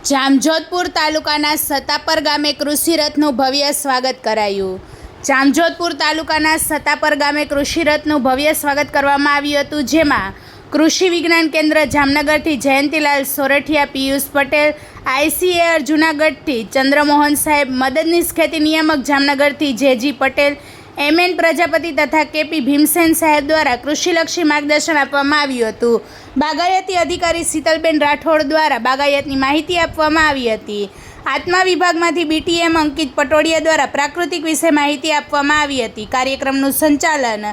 જામજોધપુર તાલુકાના સતાપર ગામે કૃષિ રથનું ભવ્ય સ્વાગત કરાયું। જામજોધપુર તાલુકાના સતાપર ગામે કૃષિ રથનું ભવ્ય સ્વાગત કરવામાં આવ્યું હતું, જેમાં કૃષિ વિજ્ઞાન કેન્દ્ર જામનગરથી જયંતિલાલ સોરઠિયા, પિયુષ પટેલ, ICAR જૂનાગઢથી ચંદ્રમોહન સાહેબ, મદદનીશ ખેતી નિયામક જામનગરથી જેજી પટેલ, MN પ્રજાપતિ તથા KP ભીમસેન સાહેબ દ્વારા કૃષિલક્ષી માર્ગદર્શન આપવામાં આવ્યું હતું। બાગાયતી અધિકારી શીતલબેન રાઠોડ દ્વારા બાગાયતની માહિતી આપવામાં આવી હતી। આત્મા વિભાગમાંથી BTM અંકિત પટોડિયા દ્વારા પ્રાકૃતિક વિશે માહિતી આપવામાં આવી હતી। કાર્યક્રમનું સંચાલન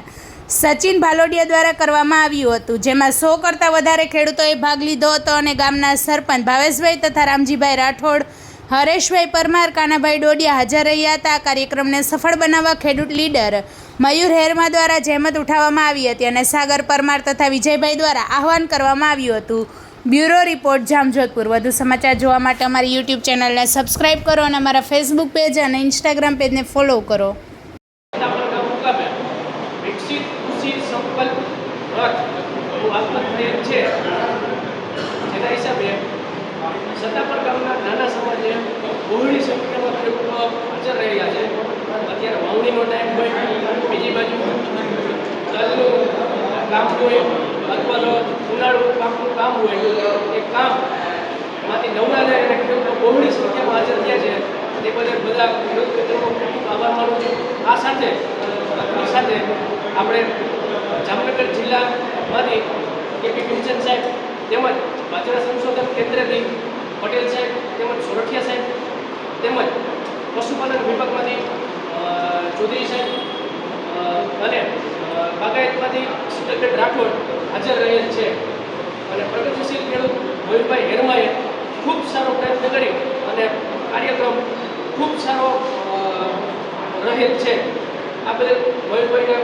સચિન ભાલોડિયા દ્વારા કરવામાં આવ્યું હતું, જેમાં 100 કરતાં વધારે ખેડૂતોએ ભાગ લીધો હતો અને ગામના સરપંચ ભાવેશભાઈ તથા રામજીભાઈ રાઠોડ, હરેશભાઈ પરમાર, કાનાભાઈ ડોડિયા હાજર રહ્યા હતા। કાર્યક્રમને સફળ બનાવવા ખેડૂત લીડર મયુર હેરમા દ્વારા જહેમત ઉઠાવવામાં આવી હતી અને સાગર પરમાર તથા વિજયભાઈ દ્વારા આહવાન કરવામાં આવ્યું હતું। Bureau report, Jamjodhpur. વધુ સમાચાર જોવા માટે અમારી YouTube ચેનલને સબસ્ક્રાઇબ કરો અને અમારા Facebook પેજ અને Instagram પેજને ફોલો કરો। સતાપર ગામના નાના સમાજે બહોળી સંખ્યામાં ખેડૂતો હાજર રહ્યા છે। અત્યારે વાવણીનો ટાઈમ હોય, બીજી બાજુ તલનું કામ હોય અથવા તો ઉનાળુ પાકનું કામ હોય, એ કામમાંથી નવરા રહે અને ખેડૂતો બહોળી સંખ્યામાં હાજર થયા છે। તે બધા ખેડૂત મિત્રોનો ખૂબ આભાર માનું છું। આ સાથે આપણે જામનગર જિલ્લામાંથી KP ભીમસેન સાહેબ તેમજ બાજરા સંશોધન કેન્દ્રથી પટેલ સાહેબ તેમજ સોરઠિયા સાહેબ તેમજ પશુપાલન વિભાગમાંથી ચૌધરી સાહેબ અને બાગાયતમાંથી શીતલબેન રાઠોડ હાજર રહેલ છે અને પ્રગતિશીલ ખેડૂત મયુરભાઈ હેરમાએ ખૂબ સારો પ્રયત્ન કરી અને કાર્યક્રમ ખૂબ સારો રહેલ છે। આ બદલ મયુરભાઈને